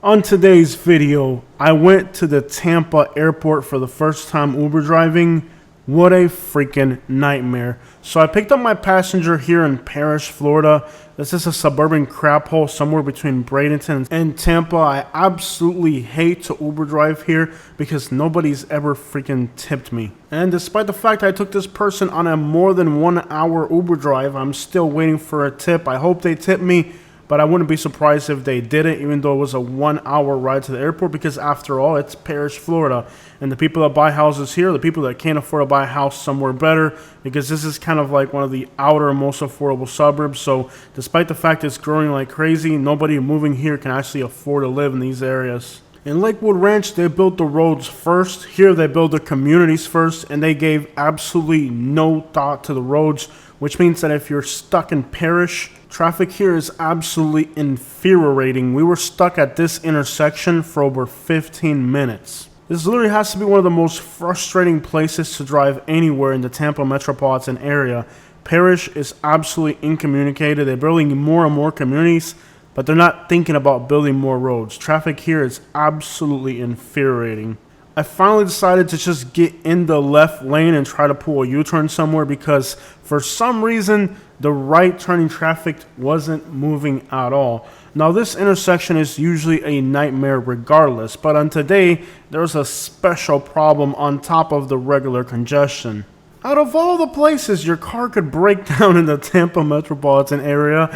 On today's video, I went to the Tampa airport for the first time Uber driving. What a freaking nightmare. So I picked up my passenger here in Parrish, Florida. This is a suburban crap hole somewhere between Bradenton and Tampa. I absolutely hate to Uber drive here because nobody's ever freaking tipped me. And despite the fact I took this person on a more than 1 hour Uber drive, I'm still waiting for a tip. I hope they tip me, but I wouldn't be surprised if they didn't, even though it was a 1 hour ride to the airport, because after all, it's Parrish, Florida. And the people that buy houses here, the people that can't afford to buy a house somewhere better, because this is kind of like one of the outer, most affordable suburbs. So despite the fact it's growing like crazy, nobody moving here can actually afford to live in these areas. In Lakewood Ranch, they built the roads first. Here, they built the communities first, and they gave absolutely no thought to the roads, which means that if you're stuck in Parrish, traffic here is absolutely infuriating. We were stuck at this intersection for over 15 minutes. This literally has to be one of the most frustrating places to drive anywhere in the Tampa metropolitan area. Parrish is absolutely incommunicated. They're building more and more communities, but they're not thinking about building more roads. Traffic here is absolutely infuriating. I finally decided to just get in the left lane and try to pull a U-turn somewhere because for some reason the right turning traffic wasn't moving at all. Now this intersection is usually a nightmare regardless, but on today there's a special problem on top of the regular congestion. Out of all the places your car could break down in the Tampa metropolitan area,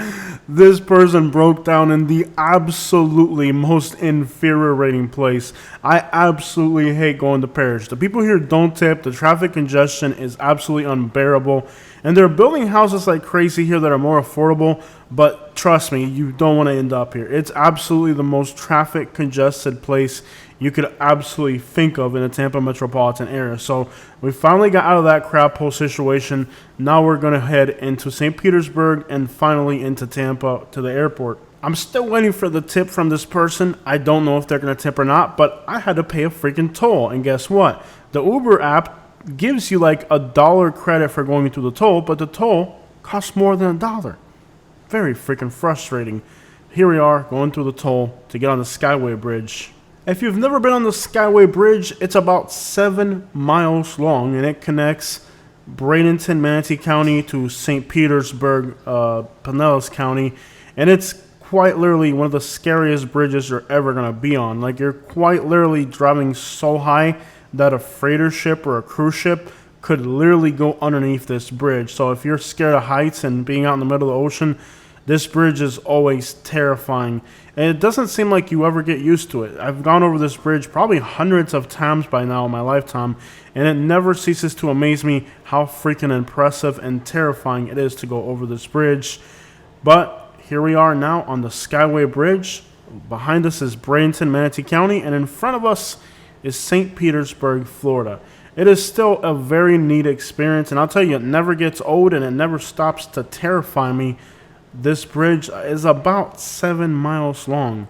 this person broke down in the absolutely most infuriating place. I absolutely hate going to Parrish. The people here don't tip. The traffic congestion is absolutely unbearable. And they're building houses like crazy here that are more affordable, but trust me, you don't want to end up here. It's absolutely the most traffic congested place you could absolutely think of in the Tampa metropolitan area. So we finally got out of that crap hole situation. Now we're going to head into St. Petersburg and finally into Tampa to the airport. I'm still waiting for the tip from this person. I don't know if they're going to tip or not, but I had to pay a freaking toll. And guess what? The Uber app gives you like $1 credit for going through the toll, but the toll costs more than $1. Very freaking frustrating. Here we are going through the toll to get on the Skyway Bridge. If you've never been on the Skyway Bridge, it's about 7 miles long and it connects Bradenton, Manatee County to St. Petersburg, Pinellas County, and it's quite literally one of the scariest bridges you're ever going to be on. Like, you're quite literally driving so high that a freighter ship or a cruise ship could literally go underneath this bridge. So if you're scared of heights and being out in the middle of the ocean, this bridge is always terrifying. And it doesn't seem like you ever get used to it. I've gone over this bridge probably hundreds of times by now in my lifetime, and it never ceases to amaze me how freaking impressive and terrifying it is to go over this bridge. But here we are now on the Skyway Bridge. Behind us is Bradenton, Manatee County, and in front of us is St. Petersburg, Florida. It is still a very neat experience, and I'll tell you, it never gets old and it never stops to terrify me. This bridge is about 7 miles long.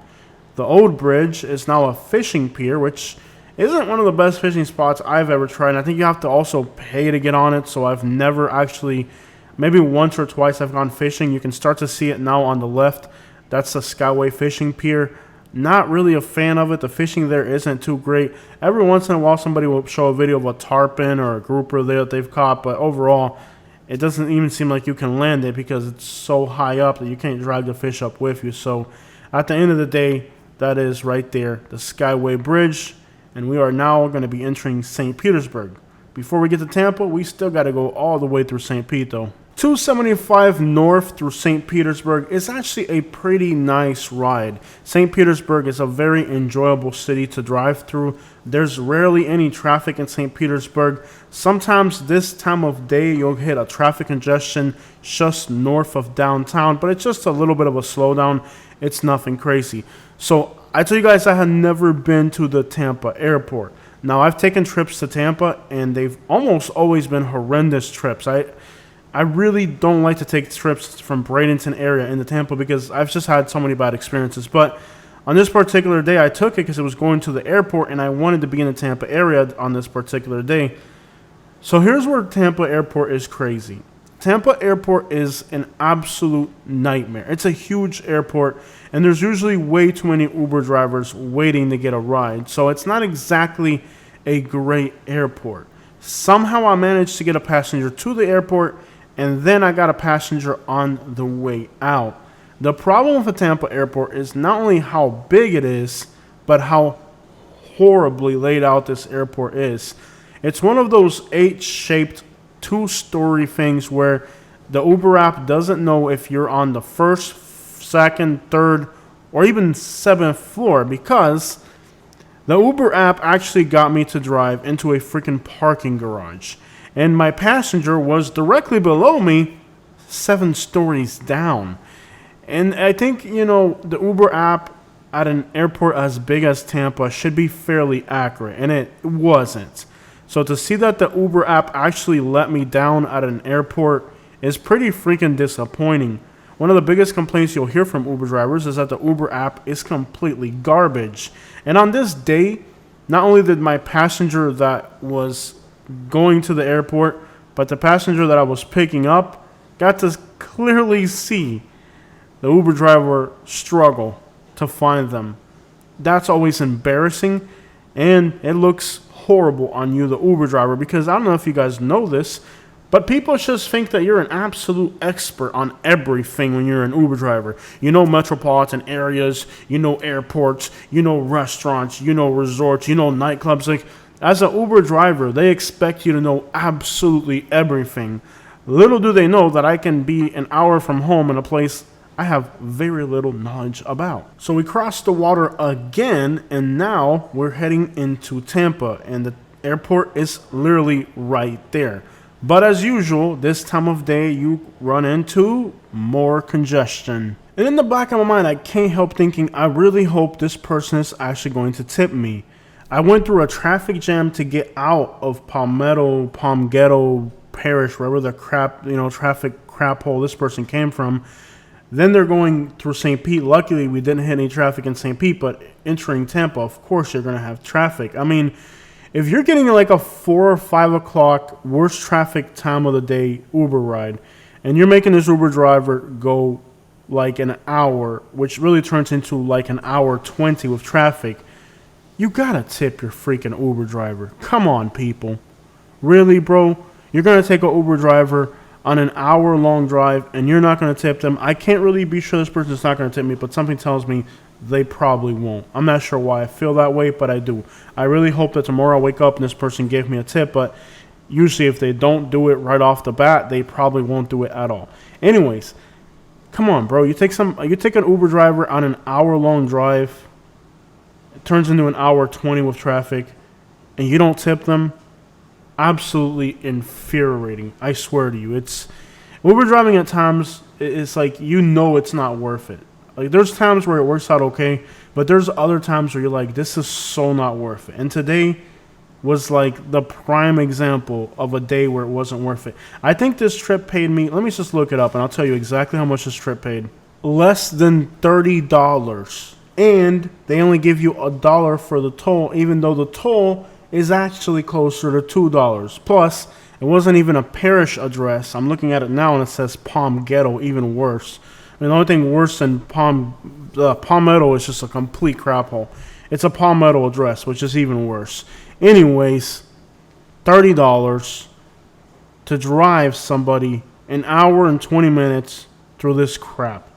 The old bridge is now a fishing pier, which isn't one of the best fishing spots I've ever tried. And I think you have to also pay to get on it, so I've never actually, maybe once or twice I've gone fishing. You can start to see it now on the left. That's the Skyway Fishing Pier. Not really a fan of it. The fishing there isn't too great. Every once in a while somebody will show a video of a tarpon or a grouper there that they've caught, but overall it doesn't even seem like you can land it because it's so high up that you can't drag the fish up with you. So at the end of the day, that is right there, the Skyway Bridge, and we are now going to be entering St. Petersburg. Before we get to Tampa, we still got to go all the way through St. Pete though. 275 north through St. Petersburg is actually a pretty nice ride. St. Petersburg is a very enjoyable city to drive through. There's rarely any traffic in St. Petersburg. Sometimes this time of day you'll hit a traffic congestion just north of downtown, but it's just a little bit of a slowdown. It's nothing crazy. So I tell you guys, I have never been to the Tampa airport. Now I've taken trips to Tampa and they've almost always been horrendous trips. I really don't like to take trips from Bradenton area into Tampa because I've just had so many bad experiences. But on this particular day, I took it because it was going to the airport and I wanted to be in the Tampa area on this particular day. So here's where Tampa airport is crazy. Tampa Airport is an absolute nightmare. It's a huge airport, and there's usually way too many Uber drivers waiting to get a ride. So it's not exactly a great airport. Somehow I managed to get a passenger to the airport, and then I got a passenger on the way out. The problem with the Tampa Airport is not only how big it is, but how horribly laid out this airport is. It's one of those H-shaped two-story things where the Uber app doesn't know if you're on the first, second, third, or even seventh floor, because the Uber app actually got me to drive into a freaking parking garage. And my passenger was directly below me, 7 stories down. And I think, the Uber app at an airport as big as Tampa should be fairly accurate, and it wasn't. So to see that the Uber app actually let me down at an airport is pretty freaking disappointing. One of the biggest complaints you'll hear from Uber drivers is that the Uber app is completely garbage. And on this day, not only did my passenger that was going to the airport, but the passenger that I was picking up got to clearly see the Uber driver struggle to find them. That's always embarrassing, and it looks horrible on you, the Uber driver, because I don't know if you guys know this, but people just think that you're an absolute expert on everything when you're an Uber driver. You know metropolitan areas, you know airports, you know restaurants, you know resorts, you know nightclubs. Like, as an Uber driver, they expect you to know absolutely everything. Little do they know that I can be an hour from home in a place I have very little knowledge about. So we crossed the water again, and now we're heading into Tampa, and the airport is literally right there. But as usual, this time of day, you run into more congestion. And in the back of my mind, I can't help thinking, I really hope this person is actually going to tip me. I went through a traffic jam to get out of Palmetto Parish, wherever the traffic crap hole this person came from. Then they're going through St. Pete. Luckily, we didn't hit any traffic in St. Pete, but entering Tampa, of course, you're going to have traffic. I mean, if you're getting like a 4 or 5 o'clock worst traffic time of the day Uber ride, and you're making this Uber driver go like an hour, which really turns into like an hour 20 with traffic, you got to tip your freaking Uber driver. Come on, people. Really, bro? You're going to take an Uber driver on an hour-long drive, and you're not going to tip them? I can't really be sure this person's not going to tip me, but something tells me they probably won't. I'm not sure why I feel that way, but I do. I really hope that tomorrow I wake up and this person gave me a tip, but usually if they don't do it right off the bat, they probably won't do it at all. Anyways, come on, bro. You take an Uber driver on an hour-long drive, it turns into an hour 20 with traffic, and you don't tip them. Absolutely infuriating. I swear to you. It's Uber driving at times, it's like it's not worth it. Like, there's times where it works out okay, but there's other times where you're like, this is so not worth it. And today was like the prime example of a day where it wasn't worth it. I think this trip paid me, let me just look it up and I'll tell you exactly how much this trip paid. Less than $30. And they only give you $1 for the toll, even though the toll is actually closer to $2. Plus, it wasn't even a parish address. I'm looking at it now and it says Palm Ghetto, even worse. I mean, the only thing worse than Palmetto is just a complete crap hole. It's a Palmetto address, which is even worse. Anyways, $30 to drive somebody an hour and 20 minutes through this crap.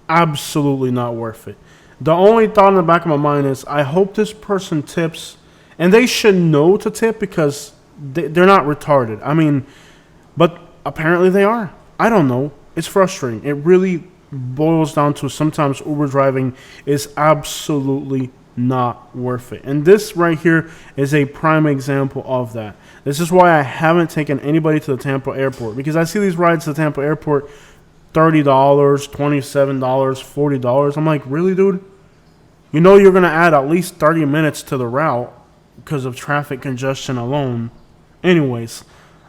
Absolutely not worth it. The only thought in the back of my mind is, I hope this person tips. And they should know to tip because they're not retarded. I mean, but apparently they are. I don't know. It's frustrating. It really boils down to sometimes Uber driving is absolutely not worth it. And this right here is a prime example of that. This is why I haven't taken anybody to the Tampa airport, because I see these rides to the Tampa airport, $30, $27, $40. I'm like, really, dude? You know you're going to add at least 30 minutes to the route because of traffic congestion alone. Anyways,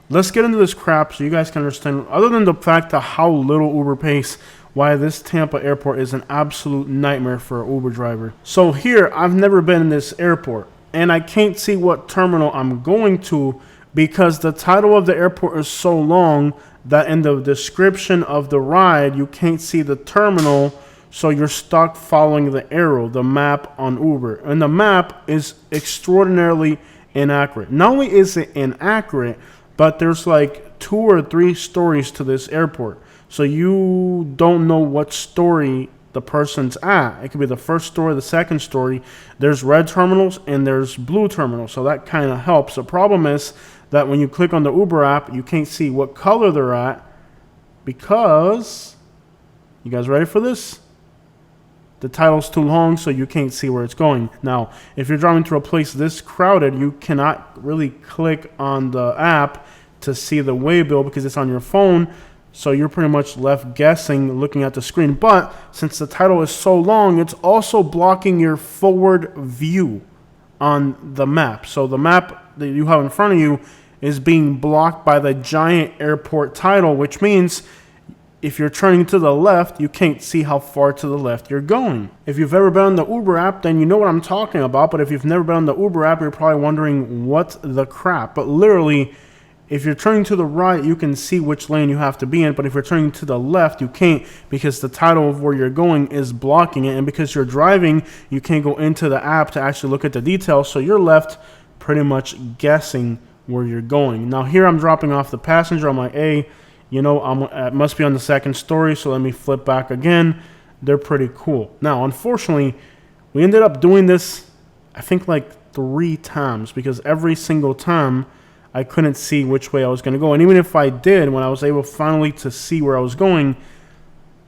let's get into this crap so you guys can understand, other than the fact of how little Uber pays, why this Tampa airport is an absolute nightmare for an Uber driver. So here, I've never been in this airport, and I can't see what terminal I'm going to because the title of the airport is so long that in the description of the ride, you can't see the terminal, so you're stuck following the arrow, the map on Uber. And the map is extraordinarily inaccurate. Not only is it inaccurate, but there's like 2 or 3 stories to this airport. So you don't know what story the person's at. It could be the first story, the second story. There's red terminals and there's blue terminals, so that kind of helps. The problem is that when you click on the Uber app, you can't see what color they're at because, you guys ready for this? The title's too long, so you can't see where it's going. Now, if you're driving through a place this crowded, you cannot really click on the app to see the waybill because it's on your phone. So you're pretty much left guessing looking at the screen. But since the title is so long, it's also blocking your forward view on the map. So the map that you have in front of you is being blocked by the giant airport title, which means if you're turning to the left, you can't see how far to the left you're going. If you've ever been on the Uber app, then you know what I'm talking about. But if you've never been on the Uber app, you're probably wondering what the crap. But literally, if you're turning to the right, you can see which lane you have to be in. But if you're turning to the left, you can't because the title of where you're going is blocking it. And because you're driving, you can't go into the app to actually look at the details. So you're left pretty much guessing where you're going. Now here I'm dropping off the passenger. I'm like, hey, you know, I must be on the second story. So let me flip back again. They're pretty cool. Now, unfortunately, we ended up doing this, I think like 3 times because every single time I couldn't see which way I was going to go. And even if I did, when I was able finally to see where I was going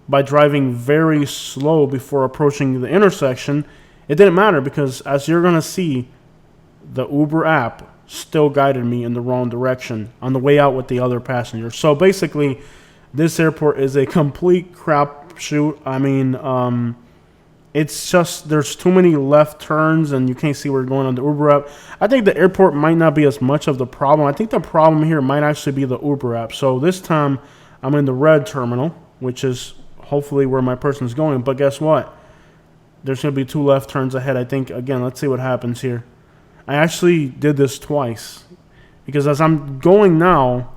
by driving very slow before approaching the intersection, it didn't matter because as you're going to see, the Uber app still guided me in the wrong direction on the way out with the other passengers. So basically, this airport is a complete crapshoot. I mean, it's just there's too many left turns and you can't see where you're going on the Uber app. I think the airport might not be as much of the problem. I think the problem here might actually be the Uber app. So this time I'm in the red terminal, which is hopefully where my person's going. But guess what? There's going to be 2 left turns ahead. I think, again, let's see what happens here. I actually did this twice because as I'm going now,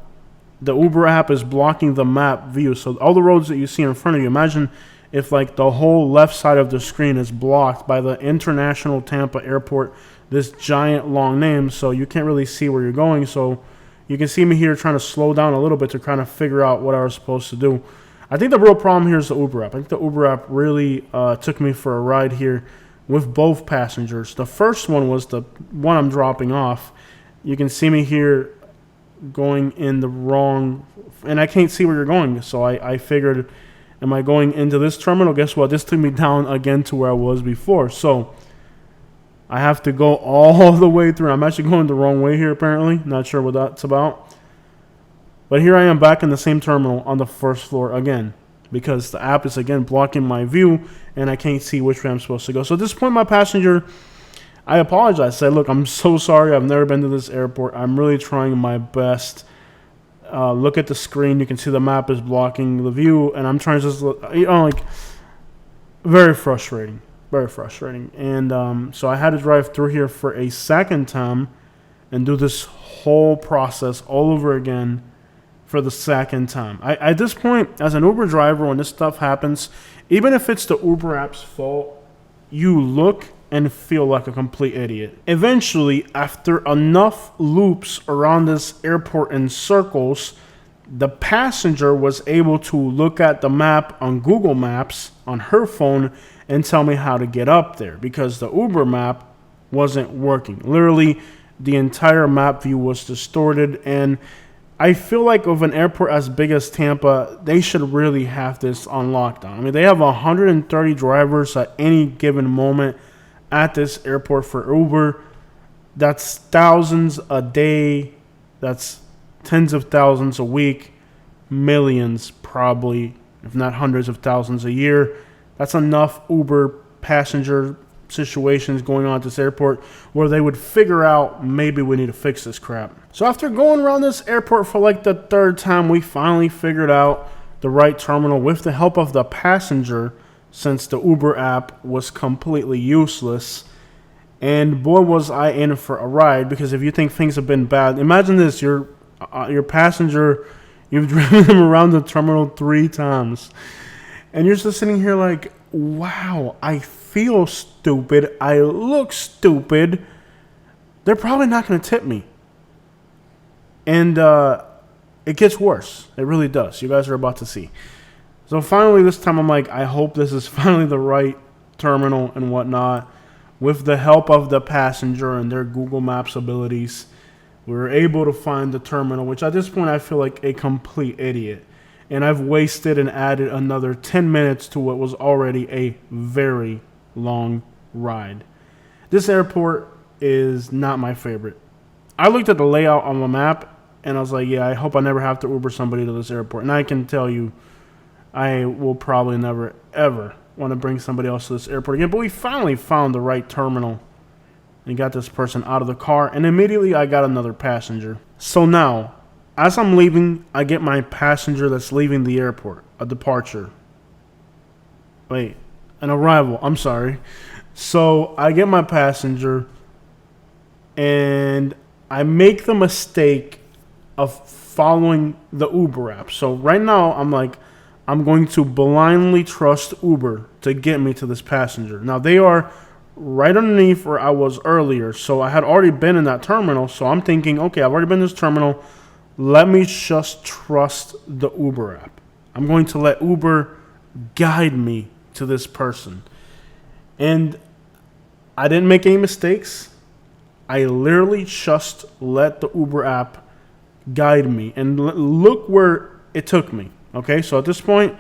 the Uber app is blocking the map view. So all the roads that you see in front of you, imagine if like the whole left side of the screen is blocked by the International Tampa Airport, this giant long name, so you can't really see where you're going. So you can see me here trying to slow down a little bit to kind of figure out what I was supposed to do. I think the real problem here is the Uber app. I think the Uber app really took me for a ride here with both passengers. The first one was the one I'm dropping off. You can see me here going in the wrong, and I can't see where you're going. So I figured, am I going into this terminal? Guess what? This took me down again to where I was before. So I have to go all the way through. I'm actually going the wrong way here, apparently. Not sure what that's about. But here I am back in the same terminal on the first floor again because the app is again blocking my view and I can't see which way I'm supposed to go. So at this point, my passenger, I apologize. I said, look, I'm so sorry. I've never been to this airport. I'm really trying my best. Look at the screen. You can see the map is blocking the view, and I'm trying to just, like, very frustrating. Very frustrating. And so I had to drive through here for a second time and do this whole process all over again for the second time. At this point, as an Uber driver, when this stuff happens, even if it's the Uber app's fault, you look and feel like a complete idiot. Eventually, after enough loops around this airport in circles, the passenger was able to look at the map on Google Maps on her phone and tell me how to get up there because the Uber map wasn't working. Literally, the entire map view was distorted, and I feel like with an airport as big as Tampa, they should really have this on lockdown. I mean, they have 130 drivers at any given moment at this airport for Uber. That's thousands a day. That's tens of thousands a week. Millions probably, if not hundreds of thousands a year. That's enough Uber passenger situations going on at this airport where they would figure out maybe we need to fix this crap. So after going around this airport for like the 3rd time, we finally figured out the right terminal with the help of the passenger since the Uber app was completely useless. And boy, was I in for a ride, because if you think things have been bad, imagine this: your passenger, you've driven them around the terminal 3 times, and you're just sitting here like, wow, I feel stupid, I look stupid. They're probably not going to tip me, and it gets worse. It really does. You guys are about to see. So finally, this time I'm like, I hope this is finally the right terminal and whatnot. With the help of the passenger and their Google Maps abilities, we were able to find the terminal, which at this point I feel like a complete idiot. And I've wasted and added another 10 minutes to what was already a very long ride. This airport is not my favorite. I looked at the layout on the map and I was like, yeah, I hope I never have to Uber somebody to this airport. And I can tell you, I will probably never, ever want to bring somebody else to this airport again. But we finally found the right terminal and got this person out of the car, and immediately I got another passenger. So now, as I'm leaving, I get my passenger that's leaving the airport, a departure. Wait, an arrival, I'm sorry. So I get my passenger and I make the mistake of following the Uber app. So right now I'm like, I'm going to blindly trust Uber to get me to this passenger. Now, they are right underneath where I was earlier, so I had already been in that terminal, so I'm thinking, okay, I've already been in this terminal. Let me just trust the Uber app. I'm going to let Uber guide me to this person. And I didn't make any mistakes. I literally just let the Uber app guide me. And look where it took me. Okay, so at this point,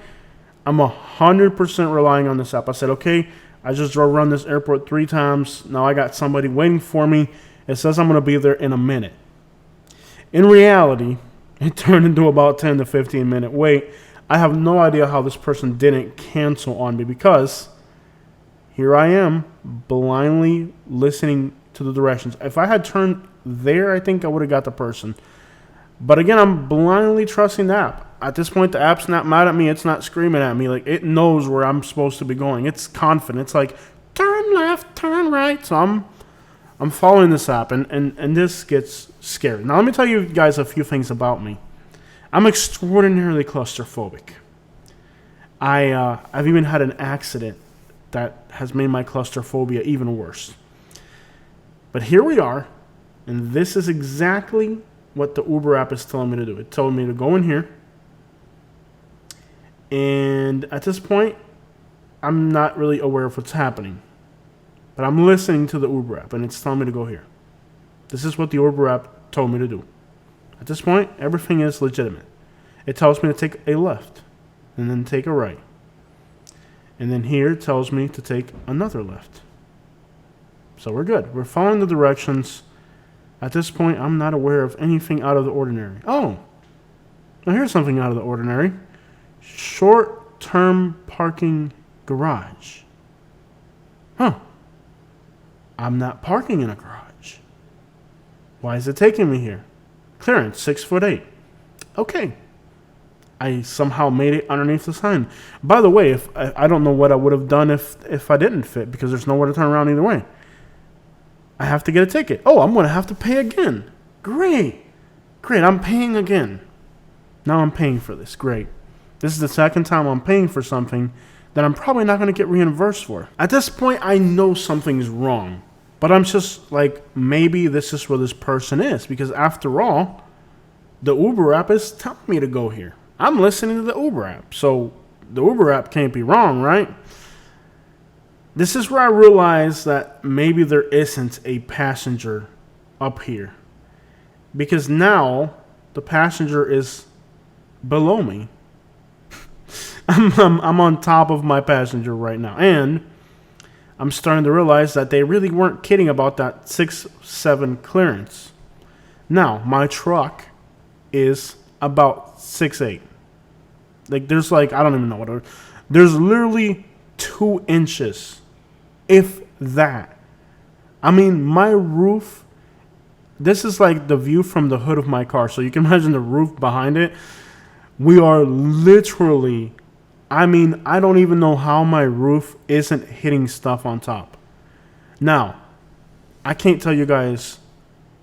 I'm 100% relying on this app. I said, okay, I just drove around this airport 3 times. Now I got somebody waiting for me. It says I'm going to be there in a minute. In reality, it turned into about 10 to 15 minute wait. I have no idea how this person didn't cancel on me, because here I am blindly listening to the directions. If I had turned there, I think I would have got the person. But again, I'm blindly trusting the app. At this point, the app's not mad at me. It's not screaming at me. Like, it knows where I'm supposed to be going. It's confident. It's like, turn left, turn right. So I'm following this app, and this gets scary. Now, let me tell you guys a few things about me. I'm extraordinarily claustrophobic. I've even had an accident that has made my claustrophobia even worse. But here we are, and this is exactly what the Uber app is telling me to do. It told me to go in here. And at this point, I'm not really aware of what's happening. But I'm listening to the Uber app, and it's telling me to go here. This is what the Uber app told me to do. At this point, everything is legitimate. It tells me to take a left, and then take a right. And then here it tells me to take another left. So we're good. We're following the directions. At this point, I'm not aware of anything out of the ordinary. Oh, now here's something out of the ordinary. Short-term parking garage. Huh. I'm not parking in a garage. Why is it taking me here? Clearance, 6'8". Okay. I somehow made it underneath the sign. By the way, if I don't know what I would have done if I didn't fit, because there's nowhere to turn around either way. I have to get a ticket. Oh, I'm going to have to pay again. Great. I'm paying again. Now I'm paying for this. Great. This is the second time I'm paying for something that I'm probably not going to get reimbursed for. At this point, I know something's wrong. But I'm just like, maybe this is where this person is. Because after all, the Uber app is telling me to go here. I'm listening to the Uber app. So the Uber app can't be wrong, right? This is where I realize that maybe there isn't a passenger up here. Because now the passenger is below me. I'm on top of my passenger right now. And I'm starting to realize that they really weren't kidding about that 6'7" clearance. Now, my truck is about 6'8". Like, there's like, I don't even know what it is. There's literally 2 inches, if that. I mean, my roof, this is like the view from the hood of my car. So you can imagine the roof behind it. We are literally, I mean, I don't even know how my roof isn't hitting stuff on top. Now, I can't tell you guys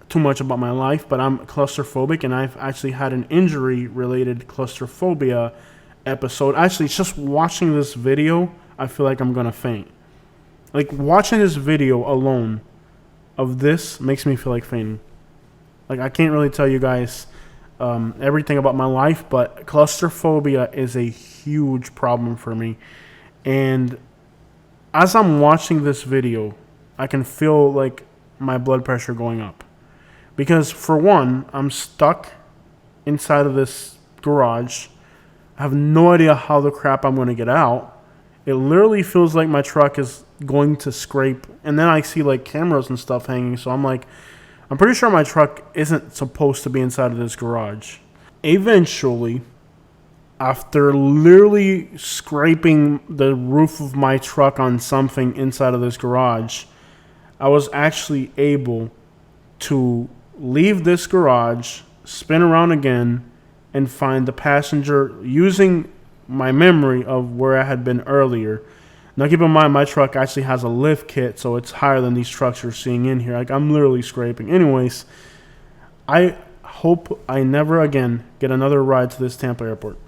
too much about my life, but I'm claustrophobic, and I've actually had an injury-related claustrophobia episode. Actually, just watching this video, I feel like I'm gonna faint. Like, watching this video alone of this makes me feel like fainting. Like, I can't really tell you guys everything about my life, but claustrophobia is a huge problem for me. And as I'm watching this video, I can feel like my blood pressure going up. Because for one, I'm stuck inside of this garage. I have no idea how the crap I'm going to get out. It literally feels like my truck is going to scrape. And then I see like cameras and stuff hanging. So I'm like, I'm pretty sure my truck isn't supposed to be inside of this garage. Eventually, after literally scraping the roof of my truck on something inside of this garage, I was actually able to leave this garage, spin around again, and find the passenger using my memory of where I had been earlier. Now keep in mind, my truck actually has a lift kit, so it's higher than these trucks you're seeing in here. Like, I'm literally scraping. Anyways, I hope I never again get another ride to this Tampa airport.